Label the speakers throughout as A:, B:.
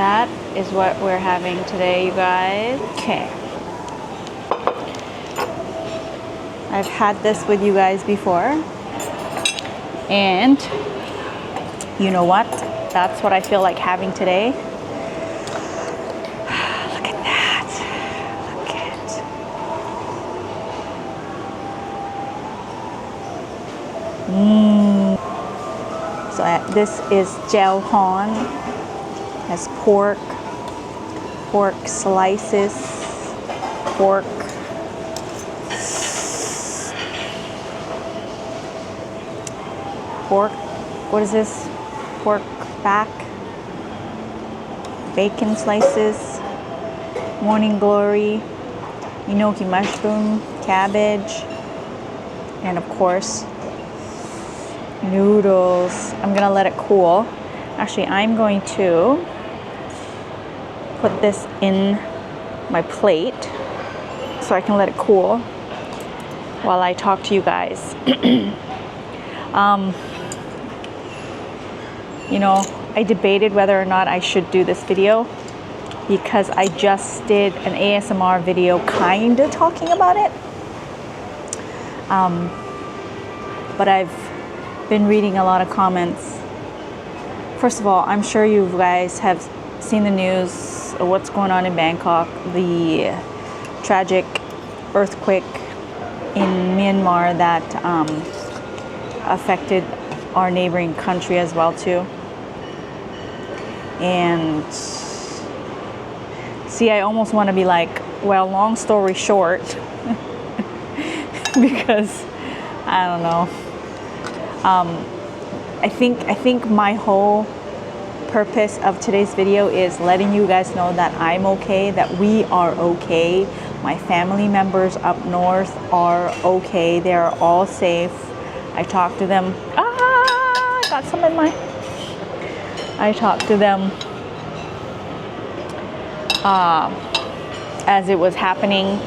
A: that is what we're having today, you guys. Okay. I've had this with you guys before. And you know what? That's what I feel like having today. Look at that. Look at. So this is gel hon. Has pork slices, pork. What is this? Pork back, bacon slices, morning glory, enoki mushroom, cabbage, and of course, noodles. I'm gonna let it cool. Actually, I'm going to put this in my plate so I can let it cool while I talk to you guys. You know, I debated whether or not I should do this video because I just did an ASMR video kind of talking about it. But I've been reading a lot of comments. First of all, I'm sure you guys have seen the news of what's going on in Bangkok, the tragic earthquake in Myanmar that affected our neighboring country as well too. And see, I almost want to be like, well, long story short, because I don't know. I think my whole purpose of today's video is letting you guys know that I'm okay, that we are okay. My family members up north are okay. They're all safe. I talked to them. I got some in my... I talked to them as it was happening.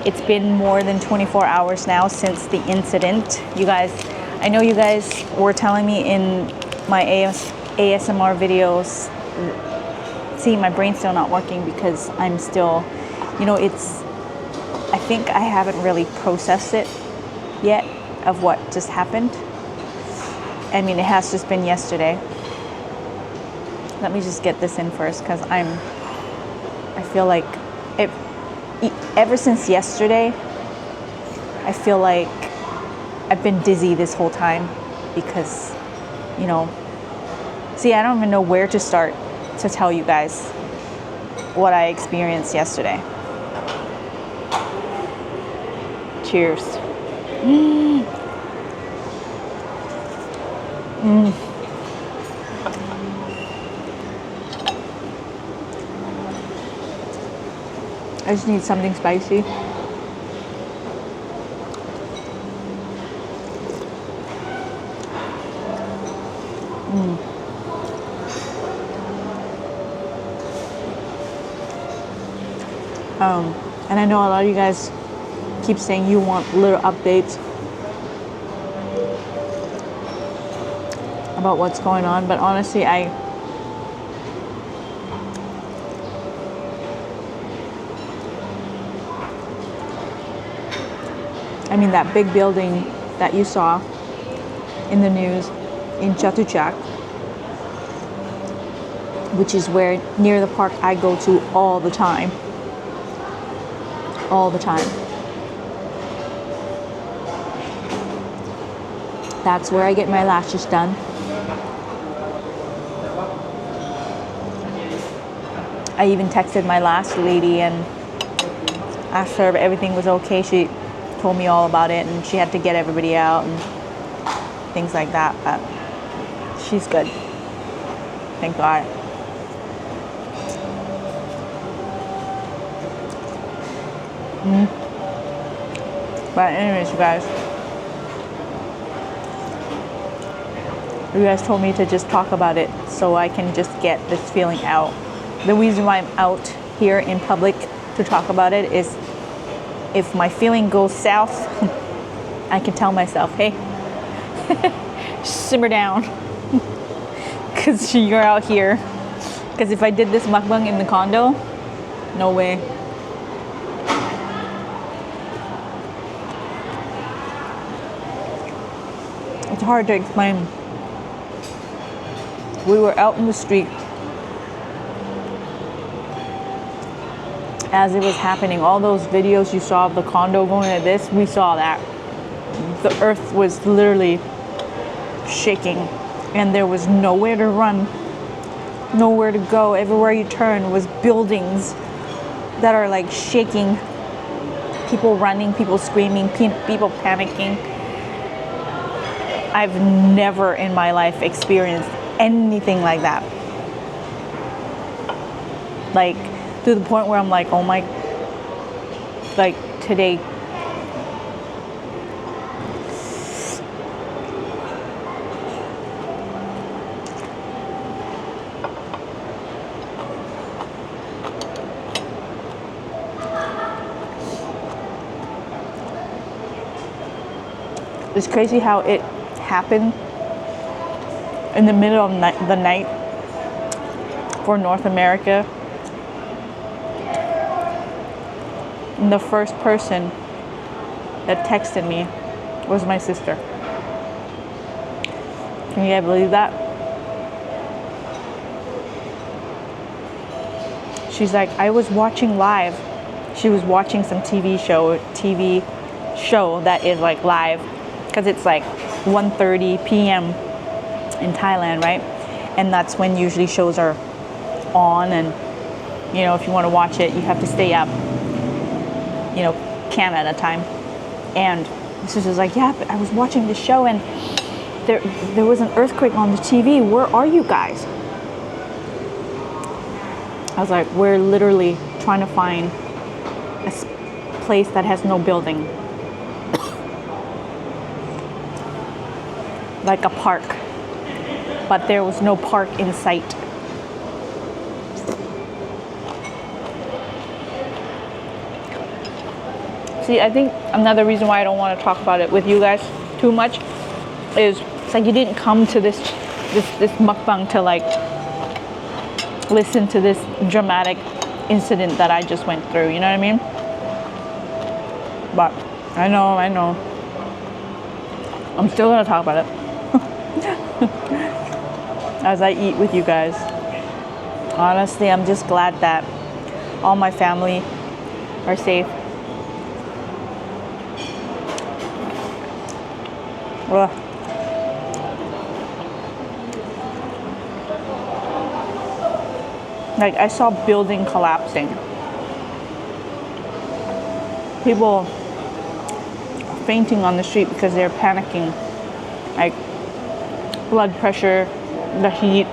A: It's been more than 24 hours now since the incident. You guys, I know you guys were telling me in my ASMR videos, see, my brain's still not working because I'm still, you know, I think I haven't really processed it yet of what just happened. I mean, it has just been yesterday. Let me just get this in first because I feel like ever since yesterday, I feel like I've been dizzy this whole time because, you know, see, I don't even know where to start to tell you guys what I experienced yesterday. Cheers. I just need something spicy. And I know a lot of you guys keep saying you want little updates about what's going on, but honestly, I mean, that big building that you saw in the news in Chatuchak, which is where near the park I go to all the time. All the time. That's where I get my lashes done. I even texted my last lady and asked her if everything was okay. She told me all about it and she had to get everybody out and things like that, but she's good. Thank God. But anyways, you guys told me to just talk about it so I can just get this feeling out. The reason why I'm out here in public to talk about it is if my feeling goes south, I can tell myself, hey, simmer down, because you're out here Because if I did this mukbang in the condo, no way. It's hard to explain. We were out in the street as it was happening. All those videos you saw of the condo going like this, we saw that. The earth was literally shaking and there was nowhere to run, nowhere to go. Everywhere you turn was buildings that are like shaking. People running, people screaming, people panicking. I've never in my life experienced anything like that. Like, to the point where I'm like, oh my, like today. It's crazy how it happened in the middle of the night for North America. And the first person that texted me was my sister. Can you guys believe that? She's like, I was watching live. She was watching some TV show that is like live, because it's like 1:30 p.m. in Thailand, right? And that's when usually shows are on, and you know, if you want to watch it, you have to stay up, you know, Canada time. And my sister's like, yeah, but I was watching the show and there was an earthquake on the TV. Where are you guys? I was like, we're literally trying to find a place that has no building. Like a park. But there was no park in sight. See, I think another reason why I don't want to talk about it with you guys too much is it's like you didn't come to this mukbang to like listen to this dramatic incident that I just went through, you know what I mean? But I know. I'm still gonna talk about it as I eat with you guys. Honestly, I'm just glad that all my family are safe. Ugh. Like, I saw building collapsing. People fainting on the street because they're panicking. Like, blood pressure, the heat.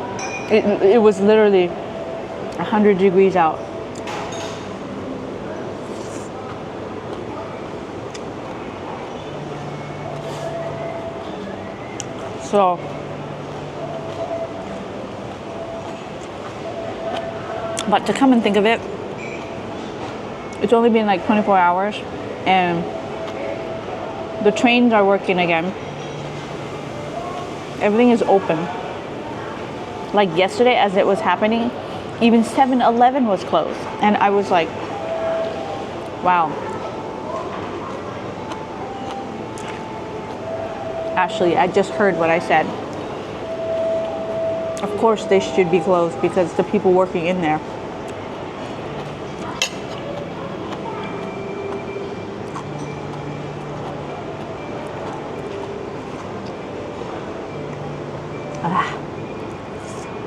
A: It was literally 100 degrees out. So, but to come and think of it, it's only been like 24 hours and the trains are working again. Everything is open. Like yesterday as it was happening, even 7-Eleven was closed. And I was like, wow. Ashley, I just heard what I said. Of course they should be closed because the people working in there.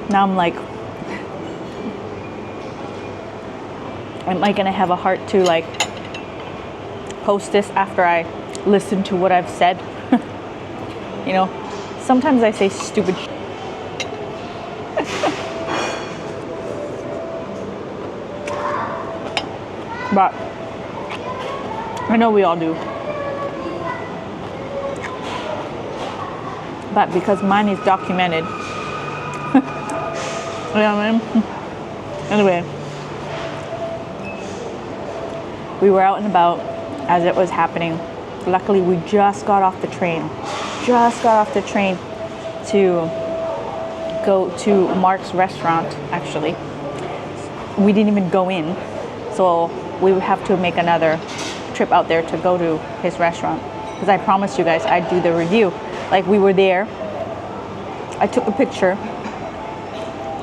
A: Now I'm like, am I gonna have a heart to like post this after I listen to what I've said? You know, sometimes I say stupid shit. But I know we all do. But because mine is documented. You know what I mean? Anyway, we were out and about as it was happening. Luckily, we just got off the train. To go to Mark's restaurant, actually. we didn't even go in. So we would have to make another trip out there to go to his restaurant. Because I promised you guys I'd do the review. Like, we were there, I took a picture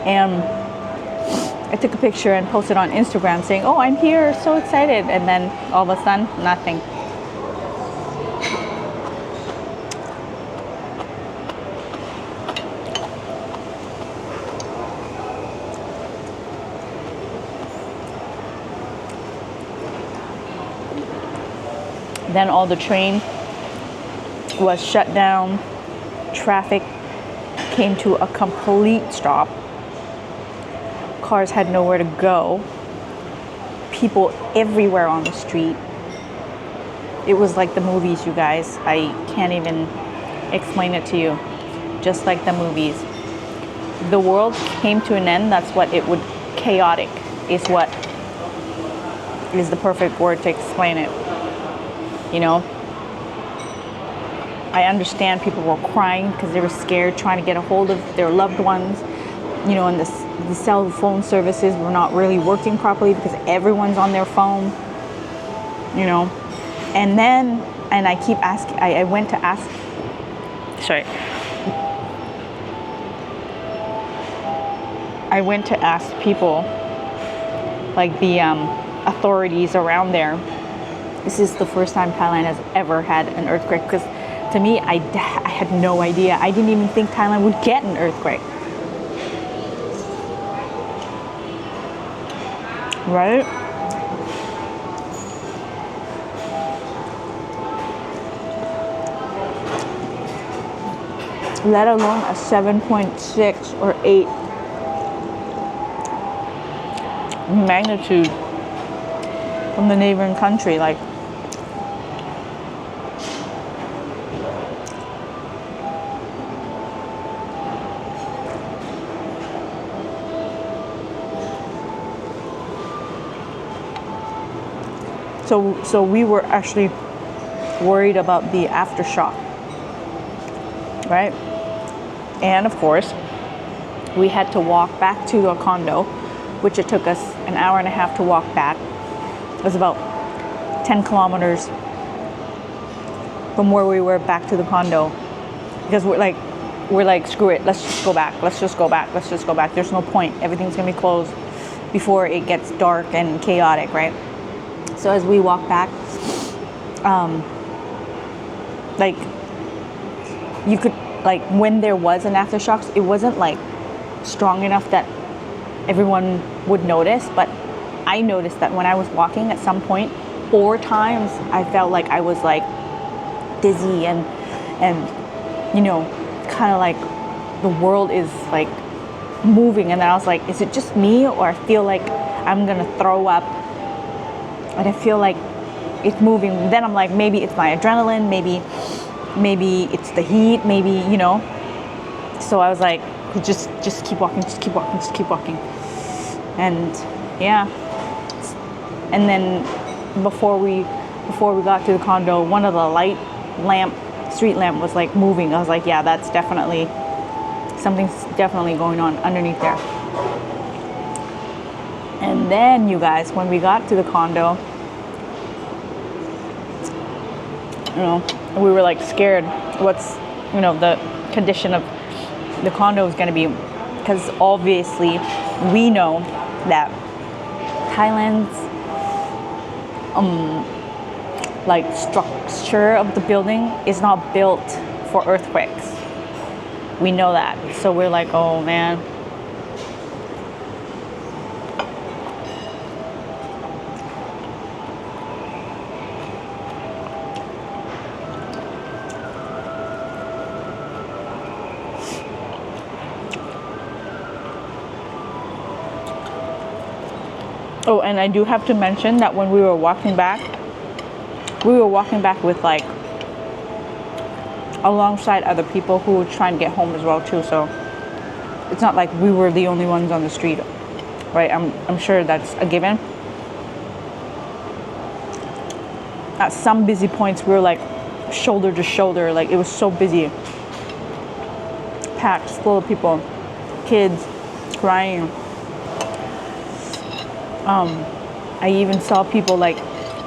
A: and posted on Instagram saying, oh, I'm here, so excited. And then all of a sudden, nothing. Then all the train was shut down. Traffic came to a complete stop. Cars had nowhere to go. People everywhere on the street. It was like the movies, you guys. I can't even explain it to you. Just like the movies. The world came to an end. That's what it would, chaotic is what is the perfect word to explain it. You know, I understand people were crying because they were scared, trying to get a hold of their loved ones. You know, and the cell phone services were not really working properly because everyone's on their phone. You know, and then, and I keep asking, I went to ask, sorry. I went to ask people, like the authorities around there. This is the first time Thailand has ever had an earthquake, because to me, I had no idea. I didn't even think Thailand would get an earthquake. Right? Let alone a 7.6 or 8 magnitude from the neighboring country. Like, so we were actually worried about the aftershock, right? And of course, we had to walk back to a condo, which it took us an hour and a half to walk back. It was about 10 kilometers from where we were back to the condo, because we're like, screw it, let's just go back. There's no point. Everything's gonna be closed before it gets dark and chaotic, right? So as we walk back, like, you could, like, when there was an aftershock, it wasn't like strong enough that everyone would notice, but I noticed that when I was walking at some point, 4 times I felt like I was like dizzy and you know, kind of like the world is like moving, and then I was like, is it just me, or I feel like I'm gonna throw up and I feel like it's moving. Then I'm like, maybe it's my adrenaline, maybe it's the heat, maybe, you know. So I was like, just keep walking, and yeah. And then before we got to the condo, one of the street lamp was like moving. I was like, yeah, that's definitely, something's definitely going on underneath there. And then, you guys, when we got to the condo, you know, we were like scared what's, you know, the condition of the condo is going to be, because obviously we know that Thailand's like structure of the building is not built for earthquakes. We know that. So we're like, oh man. Oh, and I do have to mention that when we were walking back with like alongside other people who were trying to get home as well too. So it's not like we were the only ones on the street, right? I'm sure that's a given. At some busy points, we were like shoulder to shoulder, like it was so busy, packed full of people, kids crying. I even saw people like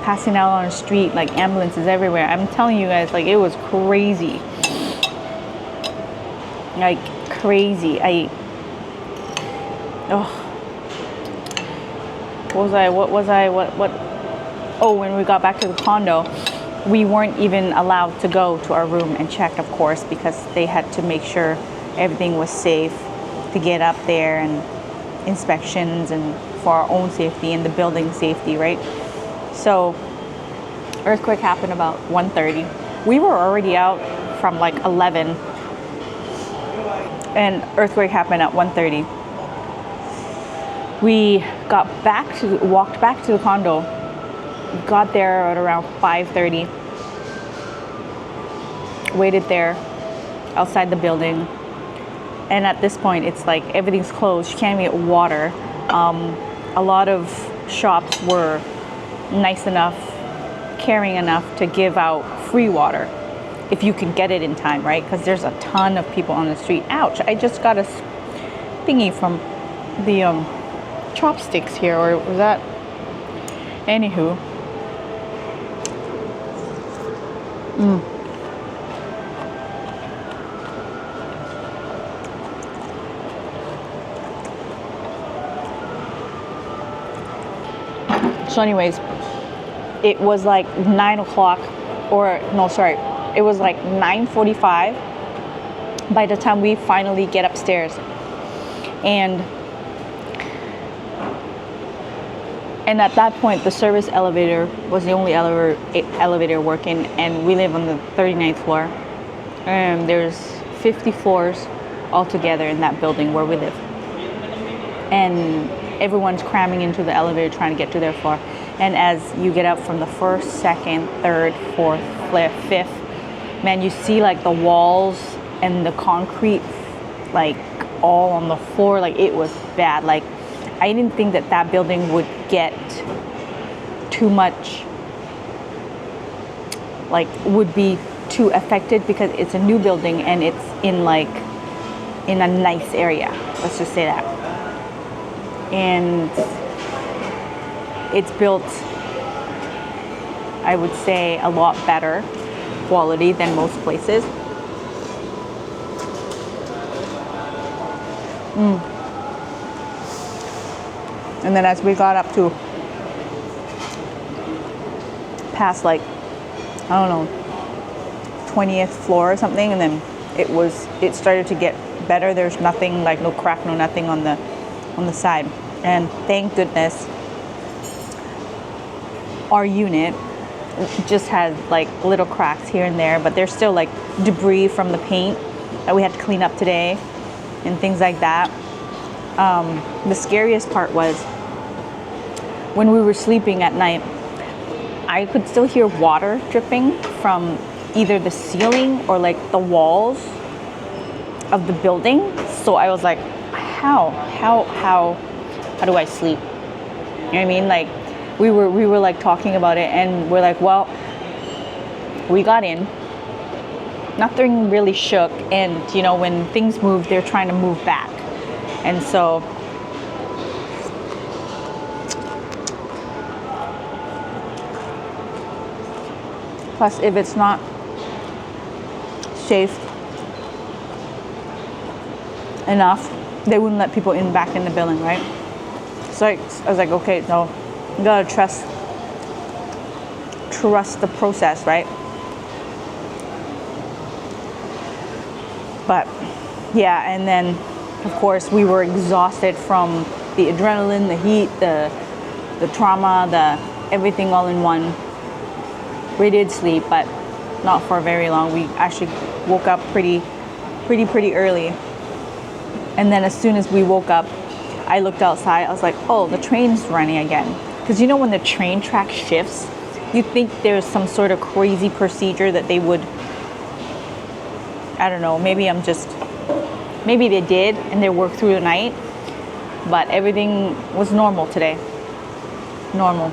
A: passing out on the street, like ambulances everywhere. I'm telling you guys, like it was crazy. Like crazy. What? Oh, when we got back to the condo, we weren't even allowed to go to our room and check, of course, because they had to make sure everything was safe to get up there, and inspections and for our own safety and the building safety, right? So earthquake happened about 1:30. We were already out from like 11, and earthquake happened at 1:30. We walked back to the condo, got there at around 5:30, waited there outside the building, and at this point it's like everything's closed. You can't even get water. A lot of shops were nice enough, caring enough to give out free water if you can get it in time, right? Because there's a ton of people on the street. Ouch, I just got a thingy from the chopsticks here, or was that? Anywho. So anyways, it was like 9 o'clock, or no, sorry, it was like 9:45 by the time we finally get upstairs. And at that point, the service elevator was the only elevator working, and we live on the 39th floor. And there's 50 floors altogether in that building where we live. And everyone's cramming into the elevator trying to get to their floor. And as you get up from the first, second, third, fourth, fifth, man, you see like the walls and the concrete like all on the floor. Like it was bad. Like I didn't think that building would get too much, like would be too affected, because it's a new building and it's in a nice area. Let's just say that. And it's built, I would say, a lot better quality than most places. And then as we got up to past like, I don't know, 20th floor or something, and then it started to get better. There's nothing, like no crack, no nothing on the side. And thank goodness our unit just has like little cracks here and there, but there's still like debris from the paint that we had to clean up today and things like that. The scariest part was when we were sleeping at night, I could still hear water dripping from either the ceiling or like the walls of the building. So I was like, how do I sleep? You know what I mean? Like we were like talking about it, and we're like, well, we got in, nothing really shook, and you know, when things move, they're trying to move back. And so plus, if it's not safe enough, they wouldn't let people back in the building, right? So I was like, okay, no, you gotta trust the process, right? But yeah, and then of course we were exhausted from the adrenaline, the heat, the trauma, the everything all in one. We did sleep, but not for very long. We actually woke up pretty early. And then as soon as we woke up, I looked outside. I was like, oh, the train's running again. Because you know, when the train track shifts, you think there's some sort of crazy procedure that they would, I don't know, maybe they did and they worked through the night, but everything was normal today. Normal.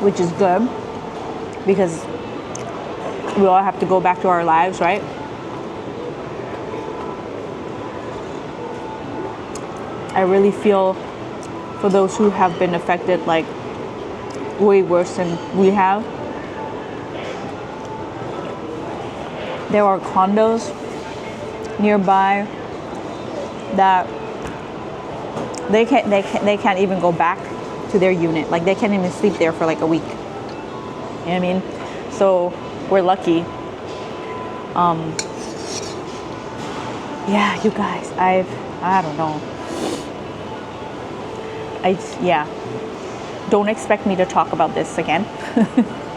A: Which is good, because we all have to go back to our lives, right? I really feel for those who have been affected like way worse than we have. There are condos nearby that they can't even go back to their unit. Like they can't even sleep there for like a week. You know what I mean? So we're lucky. Yeah, you guys, I don't know. Yeah. Don't expect me to talk about this again.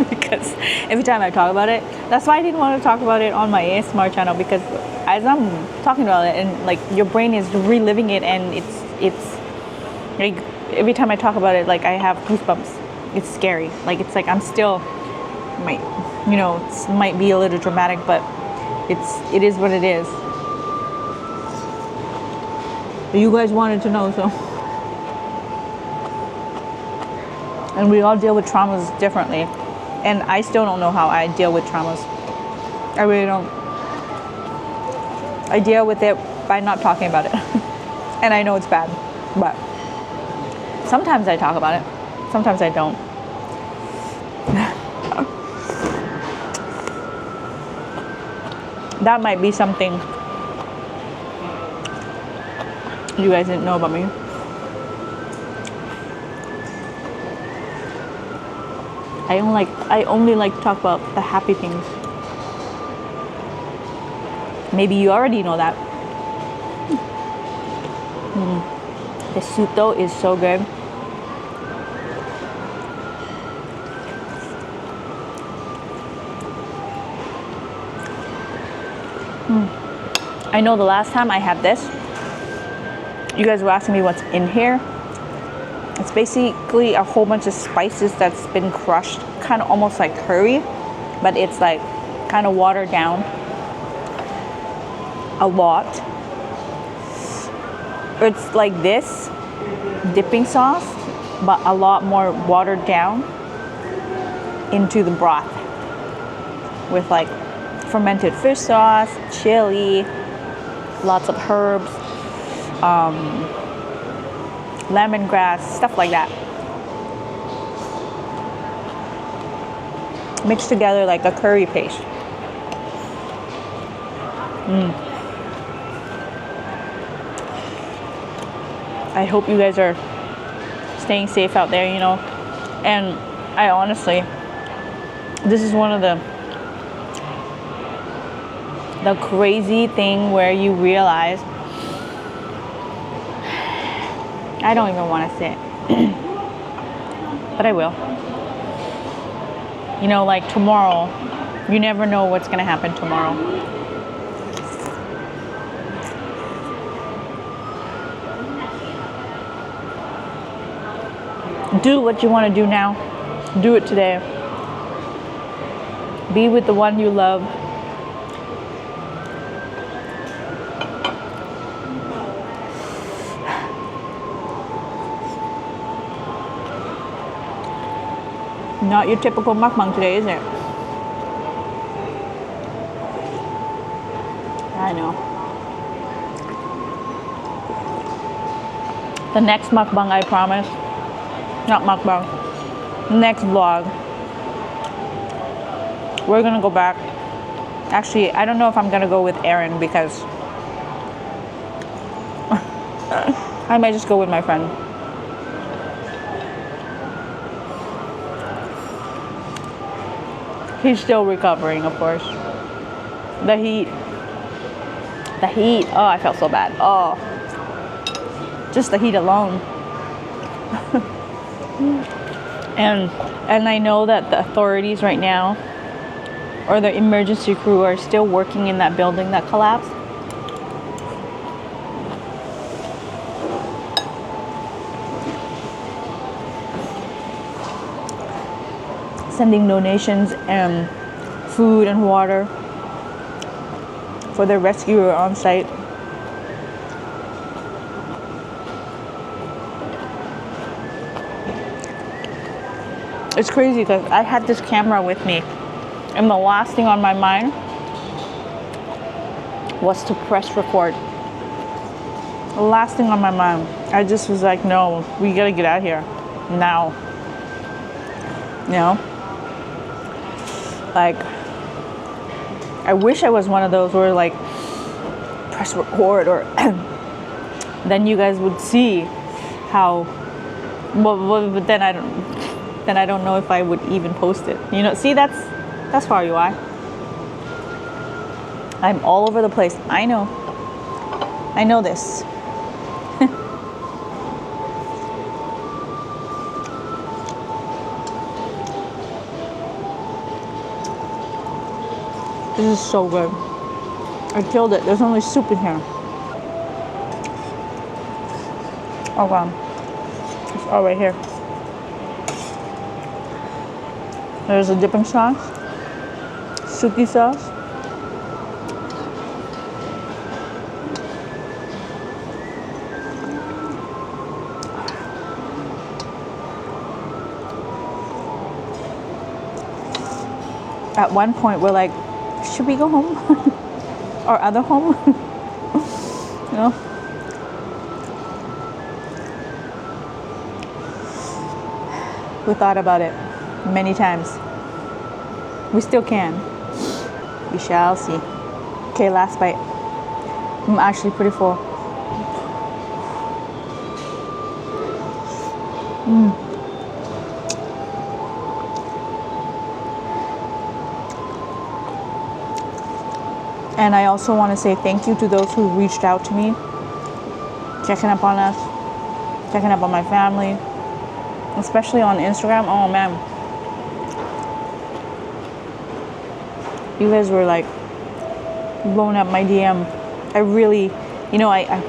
A: Because every time I talk about it, that's why I didn't want to talk about it on my ASMR channel, because as I'm talking about it and like your brain is reliving it, and it's like every time I talk about it, like I have goosebumps. It's scary. Like it's like I'm still it might be a little dramatic, but it is what it is. You guys wanted to know, so. And we all deal with traumas differently. And I still don't know how I deal with traumas. I really don't. I deal with it by not talking about it. And I know it's bad, but sometimes I talk about it. Sometimes I don't. That might be something you guys didn't know about me. I only like to talk about the happy things. Maybe you already know that. The soup though is so good. I know the last time I had this, you guys were asking me what's in here. It's basically a whole bunch of spices that's been crushed, kind of almost like curry, but it's like kind of watered down a lot. It's like this dipping sauce, but a lot more watered down into the broth with like fermented fish sauce, chili, lots of herbs, lemongrass, stuff like that. Mixed together like a curry paste. I hope you guys are staying safe out there, And I honestly, this is one of the crazy thing where you realize, I don't even want to say it, but I will. Like tomorrow, you never know what's going to happen tomorrow. Do what you want to do now. Do it today. Be with the one you love. Not your typical mukbang today, is it? I know. The next mukbang, I promise. Not mukbang. Next vlog. We're gonna go back. Actually, I don't know if I'm gonna go with Aaron because I might just go with my friend. He's still recovering, of course. The heat. Oh, I felt so bad. Oh, just the heat alone. And I know that the authorities right now, or the emergency crew, are still working in that building that collapsed. Sending donations and food and water for the rescuer on site. It's crazy because I had this camera with me, and the last thing on my mind was to press record. The last thing on my mind. I just was like, no, we gotta get out of here now. You know? Like, I wish I was one of those where like press record or then you guys would see how but then I don't know if I would even post it. You know, see, that's probably why. I'm all over the place. I know this. This is so good. I killed it. There's only soup in here. Oh wow. It's all right here. There's a dipping sauce. Suki sauce. At one point we're like, should we go home? Our other home? You know? We thought about it many times. We still can. We shall see. Okay, last bite. I'm actually pretty full. And I also want to say thank you to those who reached out to me, checking up on us, checking up on my family, especially on Instagram. Oh man, you guys were like blowing up my DM. I really, you know, I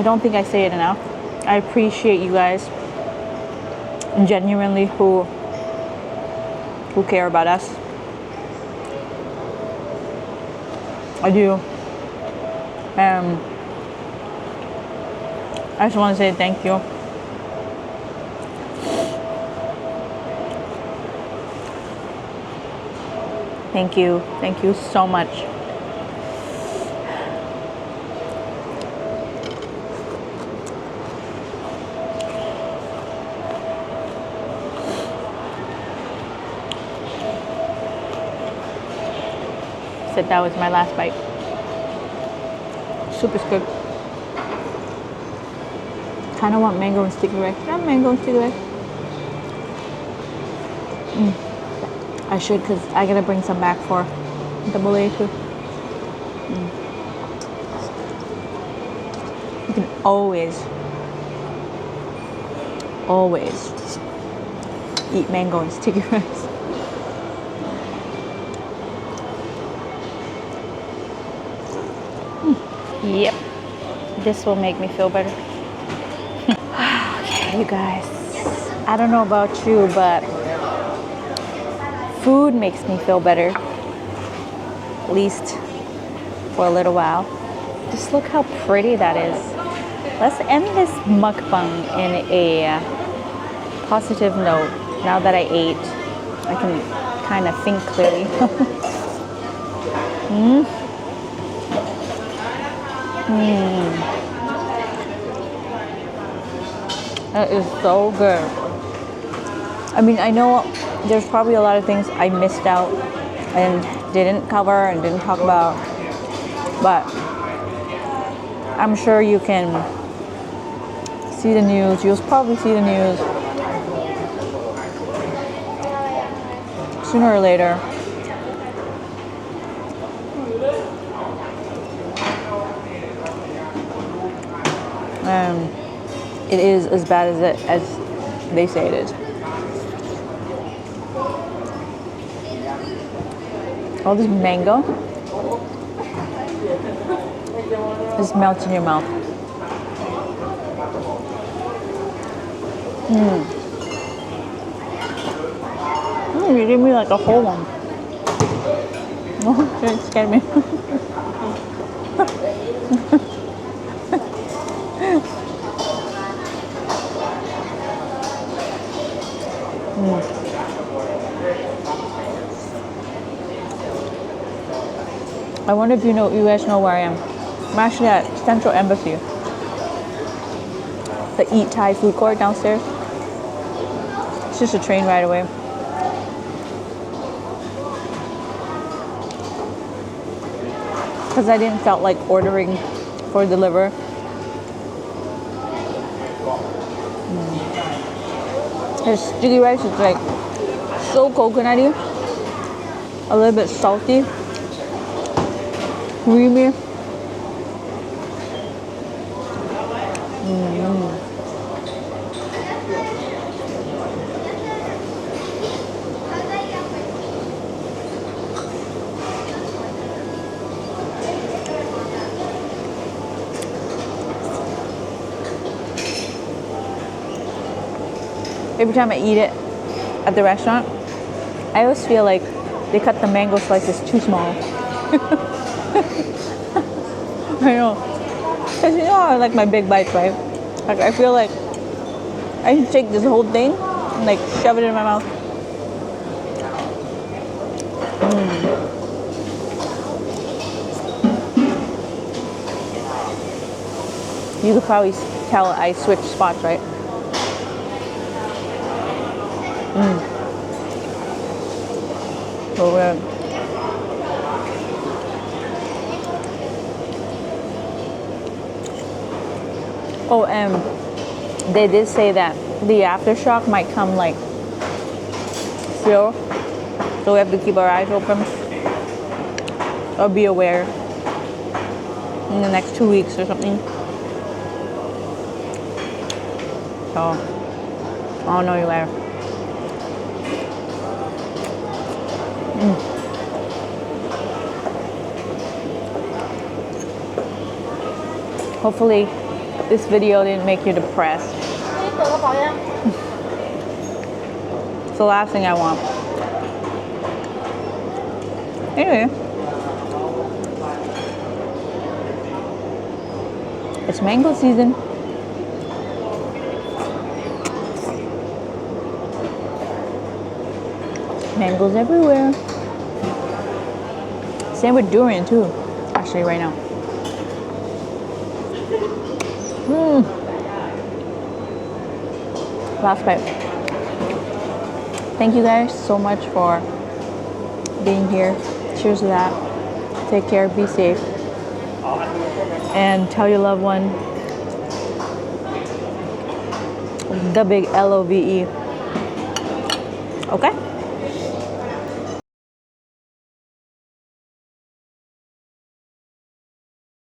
A: don't think I say it enough. I appreciate you guys genuinely who care about us. I do. I just want to say thank you. Thank you. Thank you so much. Said that was my last bite. Soup is good. Kind of want mango and sticky rice. Not mango and sticky rice. I should, because I gotta bring some back for double A too. You can always eat mango and sticky rice. Yep, this will make me feel better. Okay, you guys, I don't know about you, but food makes me feel better, at least for a little while. Just look how pretty that is. Let's end this mukbang in a positive note. Now that I ate, I can kind of think clearly. That is so good. I mean, I know there's probably a lot of things I missed out and didn't cover and didn't talk about, but I'm sure you can see the news. You'll probably see the news sooner or later. It is as bad as they say it is. All this mango just melts in your mouth. You gave me like a whole one. Oh, it scared me. I wonder if you guys know where I am. I'm actually at Central Embassy. the Eat Thai food court downstairs. It's just a train ride away. Because I didn't felt like ordering for deliver. The sticky rice is like so coconutty, a little bit salty, creamy. Every time I eat it at the restaurant, I always feel like they cut the mango slices too small. I know. Because you know how I like my big bites, right? Like I feel like I should take this whole thing and like shove it in my mouth. You could probably tell I switched spots, right? So weird. Oh, and they did say that the aftershock might come like still, so we have to keep our eyes open or be aware in the next 2 weeks or something. So I'll know you later. Hopefully this video didn't make you depressed. It's the last thing I want. Anyway, it's mango season. Mangoes everywhere. Same with durian too, actually right now. Last bite. Thank you guys so much for being here. Cheers to that. Take care, be safe. And tell your loved one the big LOVE. Okay?